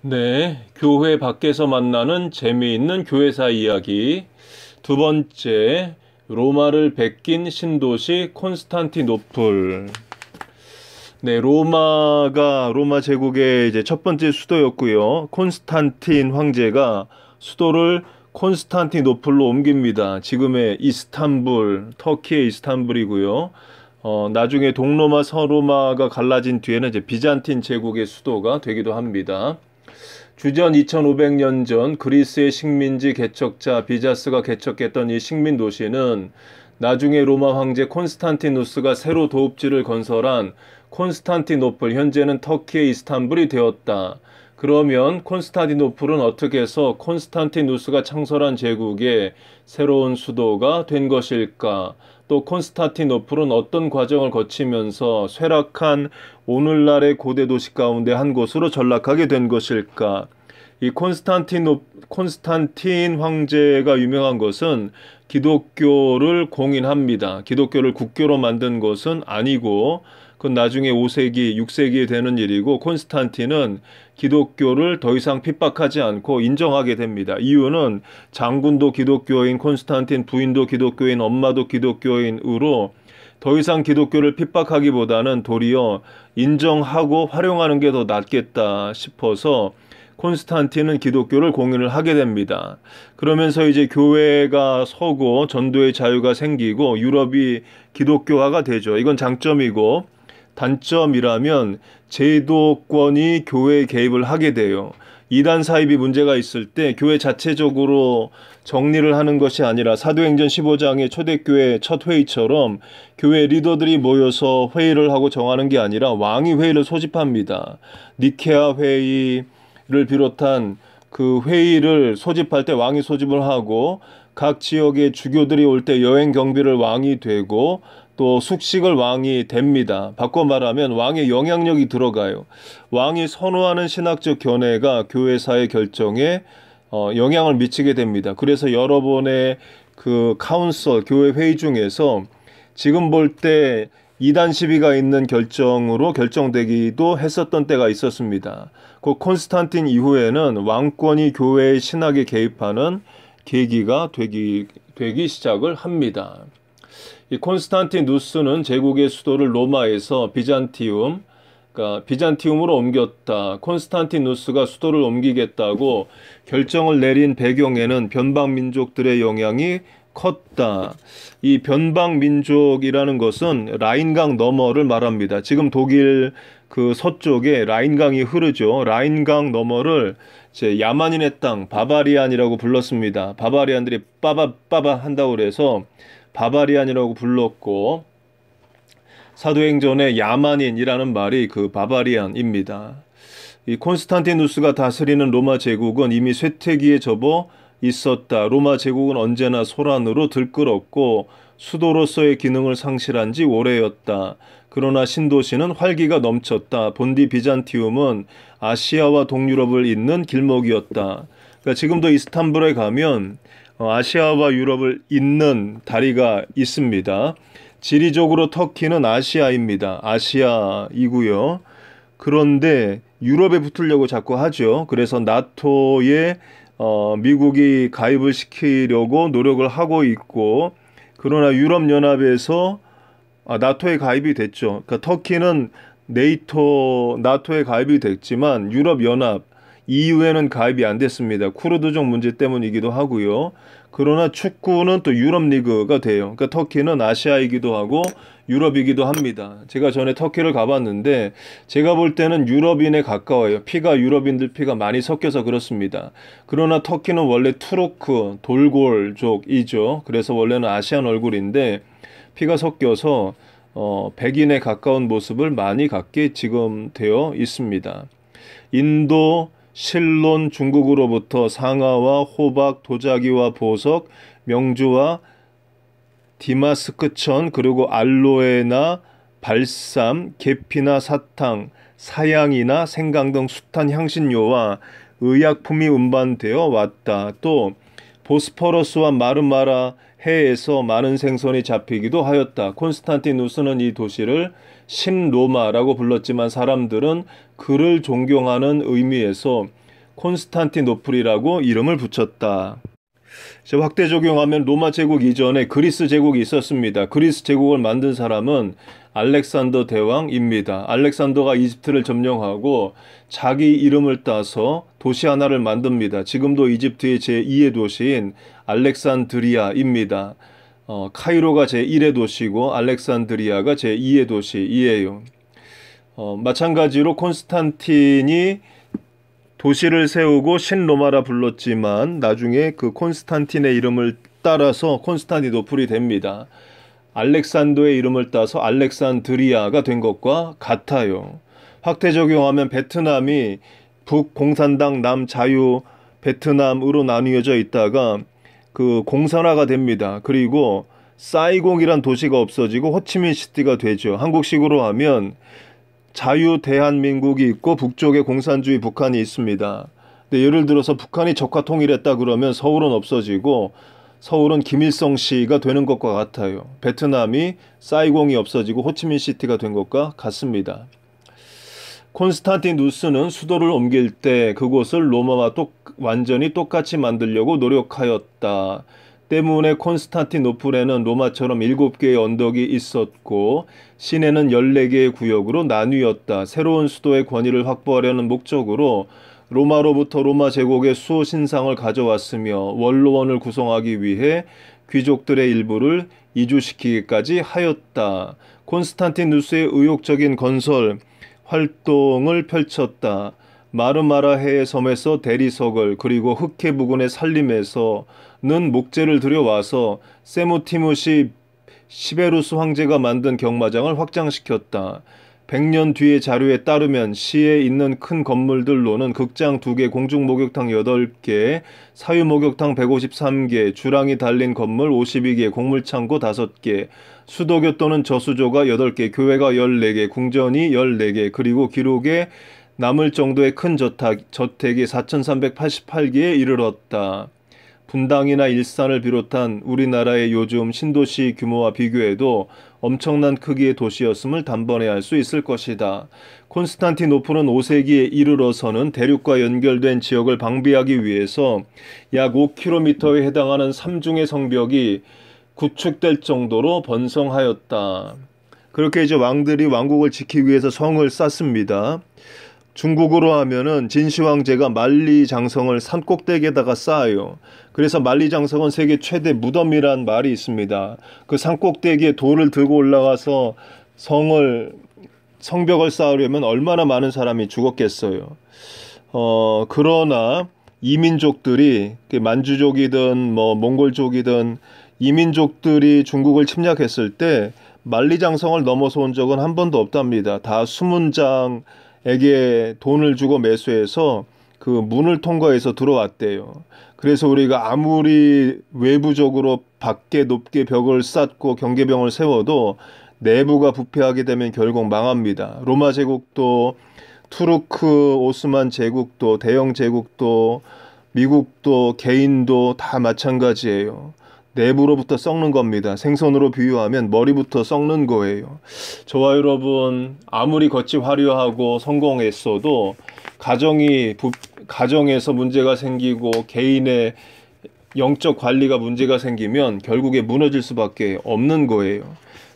네, 교회 밖에서 만나는 재미있는 교회사 이야기. 두 번째, 로마를 베낀 신도시 콘스탄티노플. 네, 로마 제국의 이제 첫 번째 수도였고요. 콘스탄틴 황제가 수도를 콘스탄티노플로 옮깁니다. 지금의 이스탄불, 터키의 이스탄불이고요. 나중에 동로마, 서로마가 갈라진 뒤에는 이제 비잔틴 제국의 수도가 되기도 합니다. 주전 2500년 전 그리스의 식민지 개척자 비자스가 개척했던 이 식민 도시는 나중에 로마 황제 콘스탄티누스가 새로 도읍지를 건설한 콘스탄티노플, 현재는 터키의 이스탄불이 되었다. 그러면 콘스탄티노플은 어떻게 해서 콘스탄티누스가 창설한 제국의 새로운 수도가 된 것일까? 또 콘스탄티노플은 어떤 과정을 거치면서 쇠락한 오늘날의 고대 도시 가운데 한 곳으로 전락하게 된 것일까? 이 콘스탄틴 황제가 유명한 것은 기독교를 공인합니다. 기독교를 국교로 만든 것은 아니고 그건 나중에 5세기, 6세기에 되는 일이고 콘스탄틴은 기독교를 더 이상 핍박하지 않고 인정하게 됩니다. 이유는 장군도 기독교인, 콘스탄틴 부인도 기독교인, 엄마도 기독교인으로 더 이상 기독교를 핍박하기보다는 도리어 인정하고 활용하는 게 더 낫겠다 싶어서 콘스탄틴은 기독교를 공인을 하게 됩니다. 그러면서 이제 교회가 서고 전도의 자유가 생기고 유럽이 기독교화가 되죠. 이건 장점이고 단점이라면 제도권이 교회에 개입을 하게 돼요. 이단 사입이 문제가 있을 때 교회 자체적으로 정리를 하는 것이 아니라 사도행전 15장의 초대교회 첫 회의처럼 교회 리더들이 모여서 회의를 하고 정하는 게 아니라 왕이 회의를 소집합니다. 니케아 회의를 비롯한 그 회의를 소집할 때 왕이 소집을 하고 각 지역의 주교들이 올 때 여행 경비를 왕이 되고 또 숙식을 왕이 됩니다. 바꿔 말하면 왕의 영향력이 들어가요. 왕이 선호하는 신학적 견해가 교회사의 결정에 영향을 미치게 됩니다. 그래서 여러 번의 그 카운슬, 교회 회의 중에서 지금 볼 때 이단 시비가 있는 결정으로 결정되기도 했었던 때가 있었습니다. 그 콘스탄틴 이후에는 왕권이 교회의 신학에 개입하는 계기가 되기 시작을 합니다. 이 콘스탄티누스는 제국의 수도를 로마에서 그러니까 비잔티움으로 옮겼다. 콘스탄티누스가 수도를 옮기겠다고 결정을 내린 배경에는 변방 민족들의 영향이 컸다. 이 변방 민족이라는 것은 라인강 너머를 말합니다. 지금 독일 그 서쪽에 라인강이 흐르죠. 라인강 너머를 이제 야만인의 땅, 바바리안이라고 불렀습니다. 바바리안들이 빠바 한다고 그래서 바바리안이라고 불렀고 사도행전의 야만인이라는 말이 그 바바리안입니다. 이 콘스탄티누스가 다스리는 로마 제국은 이미 쇠퇴기에 접어 있었다. 로마 제국은 언제나 소란으로 들끓었고 수도로서의 기능을 상실한 지 오래였다. 그러나 신도시는 활기가 넘쳤다. 본디 비잔티움은 아시아와 동유럽을 잇는 길목이었다. 그러니까 지금도 이스탄불에 가면 아시아와 유럽을 잇는 다리가 있습니다. 지리적으로 터키는 아시아입니다. 아시아이고요. 그런데 유럽에 붙으려고 자꾸 하죠. 그래서 나토에 미국이 가입을 시키려고 노력을 하고 있고 그러나 유럽연합에서 나토에 가입이 됐죠. 그러니까 터키는 나토에 가입이 됐지만 유럽연합 EU에는 가입이 안 됐습니다. 쿠르드족 문제 때문이기도 하고요. 그러나 축구는 또 유럽리그가 돼요. 그러니까 터키는 아시아이기도 하고 유럽이기도 합니다. 제가 전에 터키를 가봤는데 제가 볼 때는 유럽인에 가까워요. 피가 유럽인들 피가 많이 섞여서 그렇습니다. 그러나 터키는 원래 투르크, 돌골족이죠. 그래서 원래는 아시안 얼굴인데 피가 섞여서 백인에 가까운 모습을 많이 갖게 지금 되어 있습니다. 인도, 실론, 중국으로부터 상아와 호박, 도자기와 보석, 명주와 디마스크천, 그리고 알로에나 발삼, 계피나 사탕, 사양이나 생강 등 숱한 향신료와 의약품이 운반되어 왔다. 또 보스포러스와 마르마라 해에서 많은 생선이 잡히기도 하였다. 콘스탄티누스는 이 도시를 신로마라고 불렀지만 사람들은 그를 존경하는 의미에서 콘스탄티노플이라고 이름을 붙였다. 확대 적용하면 로마 제국 이전에 그리스 제국이 있었습니다. 그리스 제국을 만든 사람은 알렉산더 대왕입니다. 알렉산더가 이집트를 점령하고 자기 이름을 따서 도시 하나를 만듭니다. 지금도 이집트의 제2의 도시인 알렉산드리아입니다. 카이로가 제1의 도시고 알렉산드리아가 제2의 도시이에요. 마찬가지로 콘스탄틴이 도시를 세우고 신로마라 불렀지만 나중에 그 콘스탄틴의 이름을 따라서 콘스탄티노플이 됩니다. 알렉산더의 이름을 따서 알렉산드리아가 된 것과 같아요. 확대 적용하면 베트남이 북공산당 남자유 베트남으로 나뉘어져 있다가 그 공산화가 됩니다. 그리고 사이공이란 도시가 없어지고 호치민시티가 되죠. 한국식으로 하면 자유대한민국이 있고 북쪽에 공산주의 북한이 있습니다. 근데 예를 들어서 북한이 적화 통일했다 그러면 서울은 없어지고 서울은 김일성시가 되는 것과 같아요. 베트남이 사이공이 없어지고 호치민시티가 된 것과 같습니다. 콘스탄티누스는 수도를 옮길 때 그곳을 로마와 완전히 똑같이 만들려고 노력하였다. 때문에 콘스탄티노플에는 로마처럼 7개의 언덕이 있었고 시내는 14개의 구역으로 나뉘었다. 새로운 수도의 권위를 확보하려는 목적으로 로마로부터 로마 제국의 수호신상을 가져왔으며 원로원을 구성하기 위해 귀족들의 일부를 이주시키기까지 하였다. 콘스탄티누스의 의욕적인 건설 활동을 펼쳤다. 마르마라해의 섬에서 대리석을 그리고 흑해 부근의 산림에서는 목재를 들여와서 세무티무시 시베루스 황제가 만든 경마장을 확장시켰다. 100년 뒤의 자료에 따르면 시에 있는 큰 건물들로는 극장 2개, 공중목욕탕 8개, 사유목욕탕 153개, 주랑이 달린 건물 52개, 곡물창고 5개, 수도교 또는 저수조가 8개, 교회가 14개, 궁전이 14개, 그리고 기록에 남을 정도의 큰 저택이 4,388개에 이르렀다. 분당이나 일산을 비롯한 우리나라의 요즘 신도시 규모와 비교해도 엄청난 크기의 도시였음을 단번에 알 수 있을 것이다. 콘스탄티노플은 5세기에 이르러서는 대륙과 연결된 지역을 방비하기 위해서 약 5km에 해당하는 3중의 성벽이 구축될 정도로 번성하였다. 그렇게 이제 왕들이 왕국을 지키기 위해서 성을 쌓습니다. 중국으로 하면은 진시황제가 만리장성을 산꼭대기에다가 쌓아요. 그래서 만리장성은 세계 최대 무덤이란 말이 있습니다. 그 산꼭대기에 돌을 들고 올라가서 성벽을 쌓으려면 얼마나 많은 사람이 죽었겠어요. 그러나 이민족들이 만주족이든 몽골족이든 이민족들이 중국을 침략했을 때 만리장성을 넘어서 온 적은 한 번도 없답니다. 다 수문장에게 돈을 주고 매수해서 그 문을 통과해서 들어왔대요. 그래서 우리가 아무리 외부적으로 밖에 높게 벽을 쌓고 경계병을 세워도 내부가 부패하게 되면 결국 망합니다. 로마 제국도 투르크 오스만 제국도 대영 제국도 미국도 개인도 다 마찬가지예요. 내부로부터 썩는 겁니다. 생선으로 비유하면 머리부터 썩는 거예요. 저와 여러분 아무리 겉이 화려하고 성공했어도 가정에서 문제가 생기고 개인의 영적 관리가 문제가 생기면 결국에 무너질 수밖에 없는 거예요.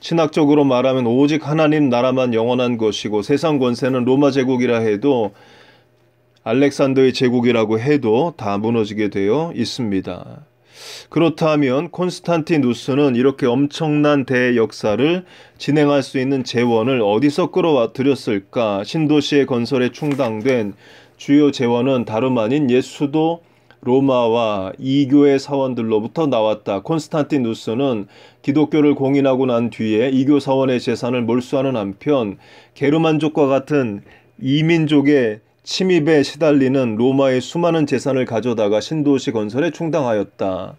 신학적으로 말하면 오직 하나님 나라만 영원한 것이고 세상 권세는 로마 제국이라 해도 알렉산더의 제국이라고 해도 다 무너지게 되어 있습니다. 그렇다면 콘스탄티누스는 이렇게 엄청난 대역사를 진행할 수 있는 재원을 어디서 끌어와 들였을까? 신도시의 건설에 충당된 주요 재원은 다름 아닌 옛 수도 로마와 이교의 사원들로부터 나왔다. 콘스탄티누스는 기독교를 공인하고 난 뒤에 이교 사원의 재산을 몰수하는 한편 게르만족과 같은 이민족의 침입에 시달리는 로마의 수많은 재산을 가져다가 신도시 건설에 충당하였다.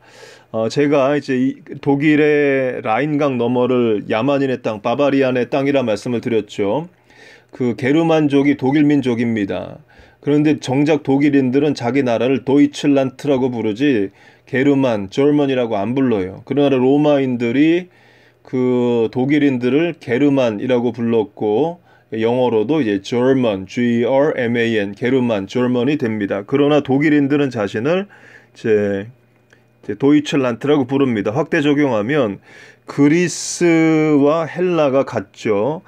제가 이제 독일의 라인강 너머를 야만인의 땅, 바바리안의 땅이라 말씀을 드렸죠. 그 게르만족이 독일 민족입니다. 그런데 정작 독일인들은 자기 나라를 도이칠란트라고 부르지 게르만, 저먼이라고 안 불러요. 그러나 로마인들이 그 독일인들을 게르만이라고 불렀고 영어로도 이제 German, G-R-M-A-N, 게르만, German이 됩니다. 그러나 독일인들은 자신을 이제 도이칠란트라고 부릅니다. 확대 적용하면 그리스와 헬라가 같죠.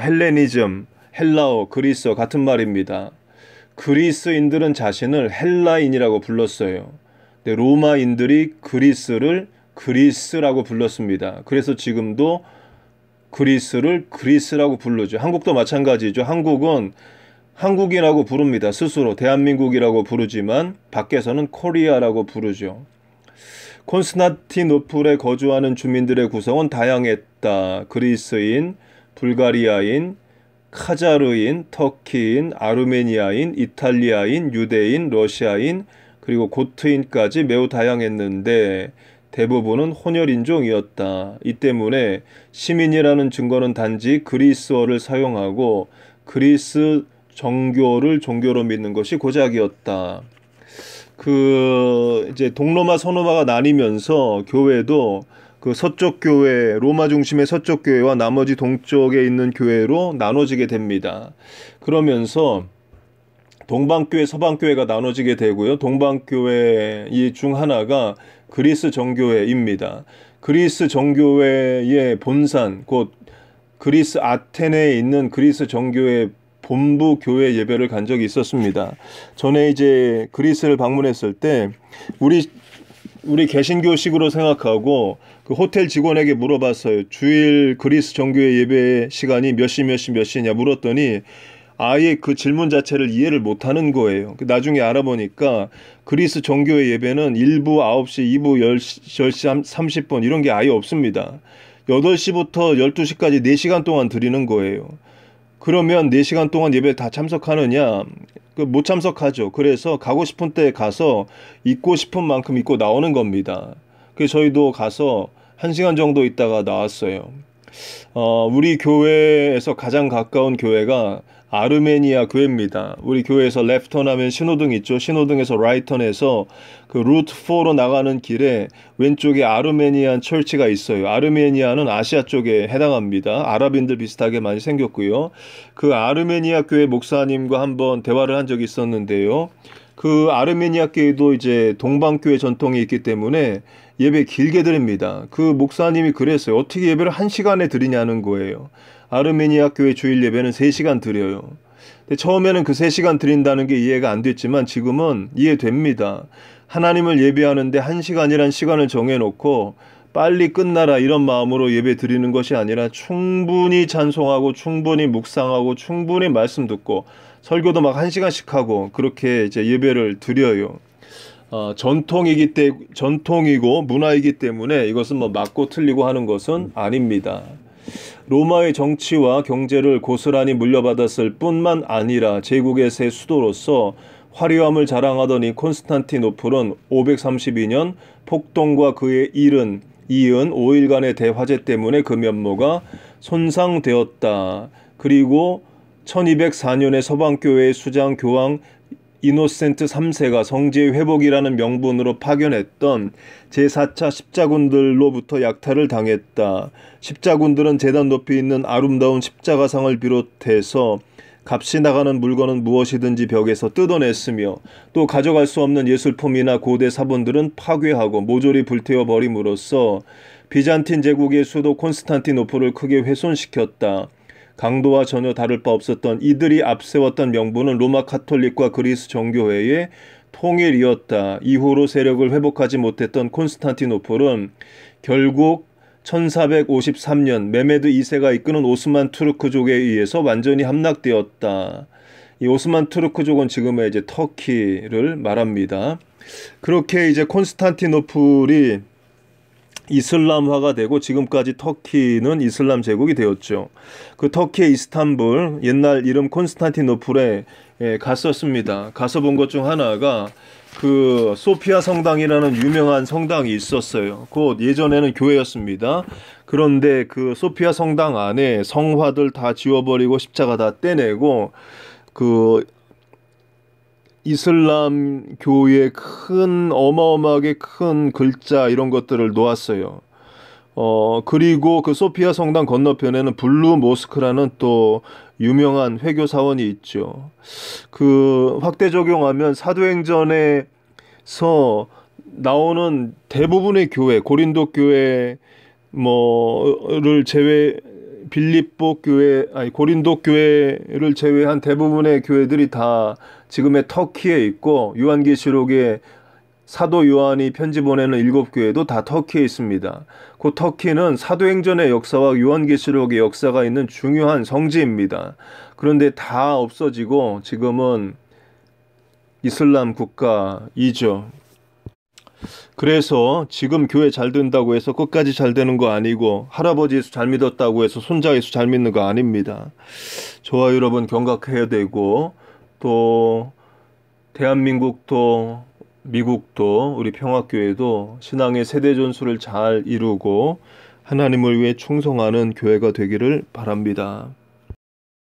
헬레니즘, 헬라어, 그리스어 같은 말입니다. 그리스인들은 자신을 헬라인이라고 불렀어요. 근데 로마인들이 그리스를 그리스라고 불렀습니다. 그래서 지금도 그리스를 그리스라고 부르죠. 한국도 마찬가지죠. 한국은 한국이라고 부릅니다. 스스로 대한민국이라고 부르지만 밖에서는 코리아라고 부르죠. 콘스탄티노플에 거주하는 주민들의 구성은 다양했다. 그리스인, 불가리아인, 카자르인, 터키인, 아르메니아인, 이탈리아인, 유대인, 러시아인, 그리고 고트인까지 매우 다양했는데 대부분은 혼혈인종이었다. 이 때문에 시민이라는 증거는 단지 그리스어를 사용하고 그리스 정교를 종교로 믿는 것이 고작이었다. 이제 동로마 서로마가 나뉘면서 교회도 그 서쪽 교회, 로마 중심의 서쪽 교회와 나머지 동쪽에 있는 교회로 나눠지게 됩니다. 그러면서 동방교회, 서방교회가 나눠지게 되고요. 동방교회 중 하나가 그리스 정교회입니다. 그리스 정교회의 본산, 곧 그리스 아테네에 있는 그리스 정교회 본부 교회 예배를 간 적이 있었습니다. 전에 이제 그리스를 방문했을 때 우리 개신교식으로 생각하고 그 호텔 직원에게 물어봤어요. 주일 그리스 정교회 예배 시간이 몇 시냐 물었더니 아예 그 질문 자체를 이해를 못하는 거예요. 나중에 알아보니까 그리스 정교회 예배는 1부 9시, 2부 10시 30분 이런 게 아예 없습니다. 8시부터 12시까지 4시간 동안 드리는 거예요. 그러면 4시간 동안 예배 다 참석하느냐? 못 참석하죠. 그래서 가고 싶은 때 가서 있고 싶은 만큼 있고 나오는 겁니다. 그래서 저희도 가서 1시간 정도 있다가 나왔어요. 우리 교회에서 가장 가까운 교회가 아르메니아 교회입니다. 우리 교회에서 레프턴 하면 신호등 있죠. 신호등에서 라이턴에서 그 루트 4로 나가는 길에 왼쪽에 아르메니안 철치가 있어요. 아르메니아는 아시아 쪽에 해당합니다. 아랍인들 비슷하게 많이 생겼고요. 그 아르메니아 교회 목사님과 한번 대화를 한 적이 있었는데요. 그 아르메니아 교회도 이제 동방교회 전통이 있기 때문에 예배 길게 드립니다. 그 목사님이 그랬어요. 어떻게 예배를 1시간에 드리냐는 거예요. 아르메니아 교회 주일 예배는 3시간 드려요. 근데 처음에는 그 3시간 드린다는 게 이해가 안 됐지만 지금은 이해됩니다. 하나님을 예배하는데 1시간이란 시간을 정해놓고 빨리 끝나라 이런 마음으로 예배 드리는 것이 아니라 충분히 찬송하고 충분히 묵상하고 충분히 말씀 듣고 설교도 막 1시간씩 하고 그렇게 이제 예배를 드려요. 전통이고 문화이기 때문에 이것은 뭐 맞고 틀리고 하는 것은 아닙니다. 로마의 정치와 경제를 고스란히 물려받았을 뿐만 아니라 제국의 새 수도로서 화려함을 자랑하던 이 콘스탄티노플은 532년 폭동과 그에 이은 5일간의 대화재 때문에 그 면모가 손상되었다. 그리고 1204년에 서방교회의 수장 교황 이노센트 3세가 성지의 회복이라는 명분으로 파견했던 제4차 십자군들로부터 약탈을 당했다. 십자군들은 제단 높이 있는 아름다운 십자가상을 비롯해서 값이 나가는 물건은 무엇이든지 벽에서 뜯어냈으며 또 가져갈 수 없는 예술품이나 고대 사본들은 파괴하고 모조리 불태워 버림으로써 비잔틴 제국의 수도 콘스탄티노플을 크게 훼손시켰다. 강도와 전혀 다를 바 없었던 이들이 앞세웠던 명분은 로마 카톨릭과 그리스 정교회의 통일이었다. 이후로 세력을 회복하지 못했던 콘스탄티노플은 결국 1453년 메메드 2세가 이끄는 오스만 투르크족에 의해서 완전히 함락되었다. 이 오스만 투르크족은 지금의 이제 터키를 말합니다. 그렇게 이제 콘스탄티노플이 이슬람화가 되고 지금까지 터키는 이슬람 제국이 되었죠. 그 터키의 이스탄불, 옛날 이름 콘스탄티노플에 갔었습니다. 가서 본 것 중 하나가 그 소피아 성당이라는 유명한 성당이 있었어요. 곧 예전에는 교회였습니다. 그런데 그 소피아 성당 안에 성화들 다 지워버리고 십자가 다 떼내고 그 이슬람 교의 어마어마하게 큰 글자 이런 것들을 놓았어요. 그리고 그 소피아 성당 건너편에는 블루 모스크라는 또 유명한 회교 사원이 있죠. 그 확대 적용하면 사도행전에서 나오는 대부분의 교회, 고린도 교회 뭐를 제외 빌립보 교회 아니 고린도 교회를 제외한 대부분의 교회들이 다 지금의 터키에 있고 요한계시록에 사도 요한이 편지 보내는 7교회도 다 터키에 있습니다. 그 터키는 사도행전의 역사와 요한계시록의 역사가 있는 중요한 성지입니다. 그런데 다 없어지고 지금은 이슬람 국가이죠. 그래서 지금 교회 잘 된다고 해서 끝까지 잘 되는 거 아니고 할아버지 예수 잘 믿었다고 해서 손자 예수 잘 믿는 거 아닙니다. 저와 여러분 경각해야 되고 또 대한민국도 미국도 우리 평화교회도 신앙의 세대 전수를 잘 이루고 하나님을 위해 충성하는 교회가 되기를 바랍니다.